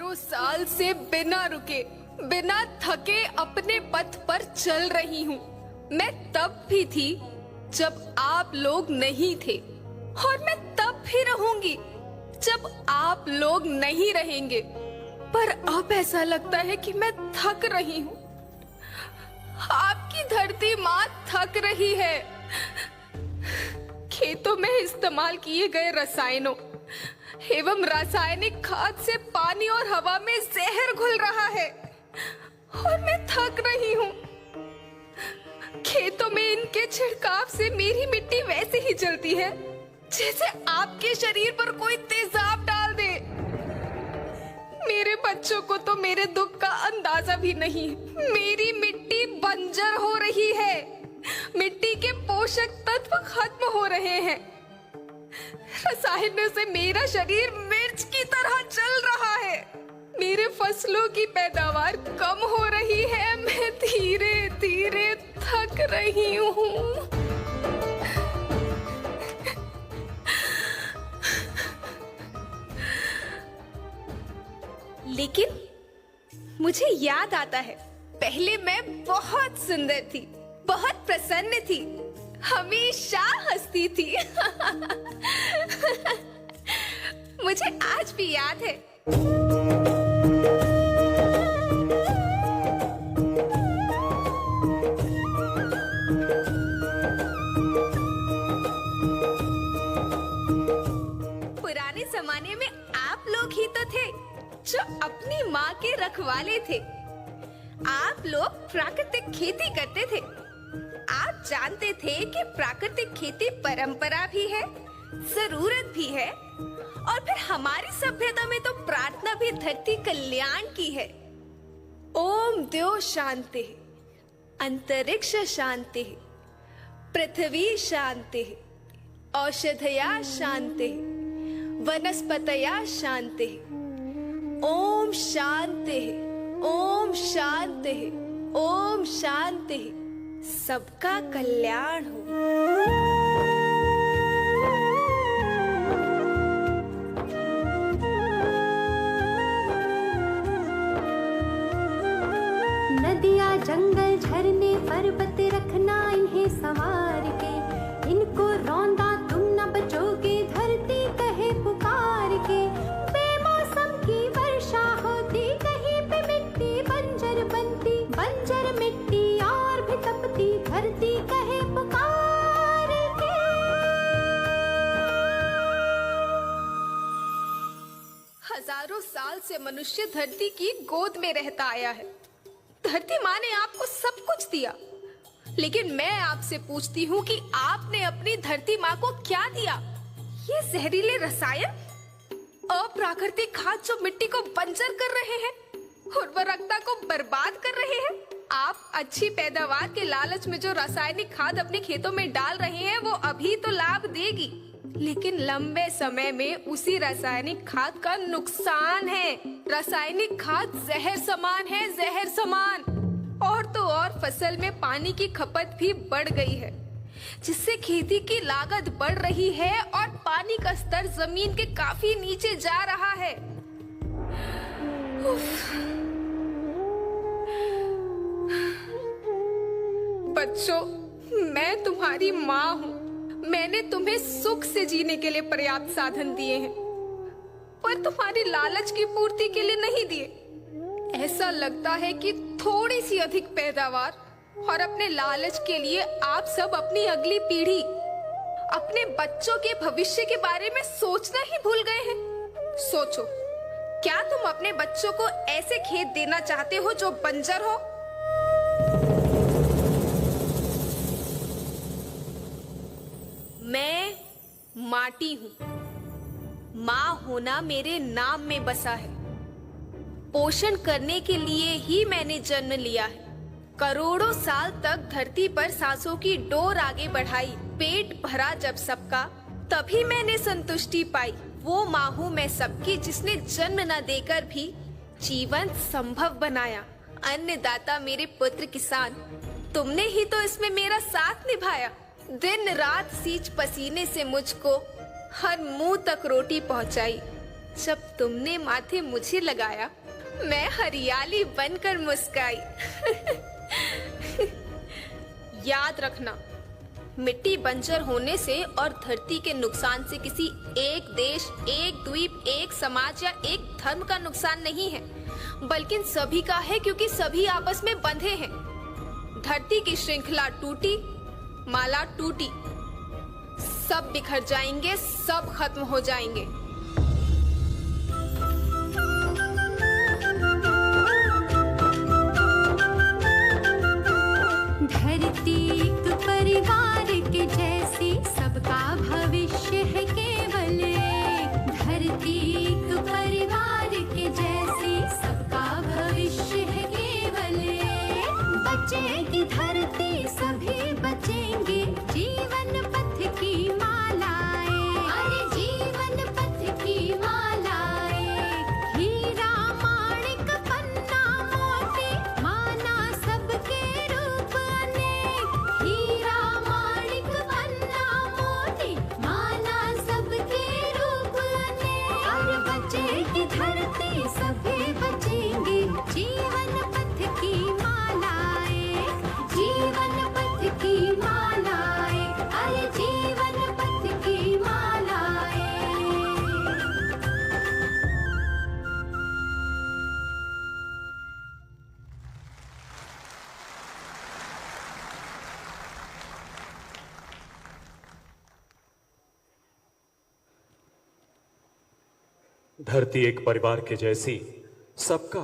हजारों साल से बिना रुके, बिना थके अपने पथ पर चल रही हूँ। मैं तब भी थी जब आप लोग नहीं थे, और मैं तब भी रहूंगी जब आप लोग नहीं रहेंगे। पर अब ऐसा लगता है कि मैं थक रही हूँ। आपकी धरती माँ थक रही है। खेतों में इस्तेमाल किए गए रसायनों एवं रासायनिक खाद से पानी और हवा में जहर घुल रहा है, और मैं थक रही हूँ। खेतों में इनके छिड़काव से मेरी मिट्टी वैसे ही जलती है जैसे आपके शरीर पर कोई तेजाब डाल दे। मेरे बच्चों को तो मेरे दुख का अंदाजा भी नहीं। मेरी मिट्टी बंजर हो रही है, मिट्टी के पोषक तत्व खत्म हो रहे हैं। रसायनों से मेरा शरीर मिर्च की तरह जल रहा है। मेरे फसलों की पैदावार कम हो रही है। मैं धीरे धीरे थक रही हूँ। लेकिन मुझे याद आता है, पहले मैं बहुत सुंदर थी, बहुत प्रसन्न थी, हमेशा हंसती थी। मुझे आज भी याद है। पुराने जमाने में आप लोग ही तो थे जो अपनी माँ के रखवाले थे। आप लोग प्राकृतिक खेती करते थे। आप जानते थे कि प्राकृतिक खेती परंपरा भी है, जरूरत भी है, और फिर हमारी सभ्यता में तो प्रार्थना भी धरती कल्याण की है। ओम द्यो शांति, अंतरिक्ष शांति, पृथ्वी शांति, औषधया शांति, वनस्पतया शांति। ओम शांति, ओम शांति, ओम शांति। सबका कल्याण हो। नदियाँ जंगल झरने पर्वत रखना इन्हें संवार के, इनको रौंदा तुम न बचोगे धरती कहे पुकार के। बेमौसम की वर्षा होती, कहीं पे मिट्टी बंजर बनती, बंजर मिट्टी और भी तपती, धरती कहे पुकार के। हजारों साल से मनुष्य धरती की गोद में रहता आया है। धरती माँ ने आपको सब कुछ दिया, लेकिन मैं आपसे पूछती हूँ कि आपने अपनी धरती माँ को क्या दिया? ये जहरीले रसायन, अप्राकृतिक खाद जो मिट्टी को बंजर कर रहे हैं, उर्वरकता को बर्बाद कर रहे हैं। आप अच्छी पैदावार के लालच में जो रासायनिक खाद अपने खेतों में डाल रहे हैं वो अभी तो लाभ देगी, लेकिन लंबे समय में उसी रासायनिक खाद का नुकसान है। रासायनिक खाद जहर समान है, जहर समान। और तो और फसल में पानी की खपत भी बढ़ गई है, जिससे खेती की लागत बढ़ रही है और पानी का स्तर जमीन के काफी नीचे जा रहा है। बच्चों, मैं तुम्हारी माँ हूँ। मैंने तुम्हें सुख से जीने के लिए पर्याप्त साधन दिए हैं, पर तुम्हारी लालच की पूर्ति के लिए नहीं दिए। ऐसा लगता है कि थोड़ी सी अधिक पैदावार और अपने लालच के लिए आप सब अपनी अगली पीढ़ी, अपने बच्चों के भविष्य के बारे में सोचना ही भूल गए हैं। सोचो, क्या तुम अपने बच्चों को ऐसे खेत देना चाहते हो जो बंजर हो? मैं माटी हूँ। माँ होना मेरे नाम में बसा है। पोषण करने के लिए ही मैंने जन्म लिया है। करोड़ों साल तक धरती पर सांसों की डोर आगे बढ़ाई। पेट भरा जब सबका, तभी मैंने संतुष्टि पाई। वो माँ हूँ मैं सबकी, जिसने जन्म न देकर भी जीवन संभव बनाया। अन्नदाता मेरे पुत्र किसान, तुमने ही तो इसमें मेरा साथ निभाया। दिन रात सींच पसीने से मुझको हर मुंह तक रोटी पहुंचाई। जब तुमने माथे मुझे लगाया मैं हरियाली बनकर मुस्काई। याद रखना, मिट्टी बंजर होने से और धरती के नुकसान से किसी एक देश, एक द्वीप, एक समाज या एक धर्म का नुकसान नहीं है, बल्कि सभी का है, क्योंकि सभी आपस में बंधे हैं। धरती की श्रृंखला टूटी, माला टूटी, सब बिखर जाएंगे, सब खत्म हो जाएंगे। धरती एक परिवार के जैसी, सबका भविष्य है केवल एक। धरती एक परिवार के जैसी, सबका भविष्य है केवल एक। बचेगी धरती, सभी बचेंगे, जीवन पथ की मालाएं। अरे जीवन पथ की मालाएं। हीरा माणिक पन्ना मोती, माना सबके रूप अनेक। हीरा माणिक पन्ना मोती, माना सबके रूप अनेक। और बचेगी धरती, सभी बचेंगे, जीवन पथ की मालाएं। जीवन पथ की मालाएं। अरे जीवन पथ की मालाएं। धरती एक परिवार के जैसी, सबका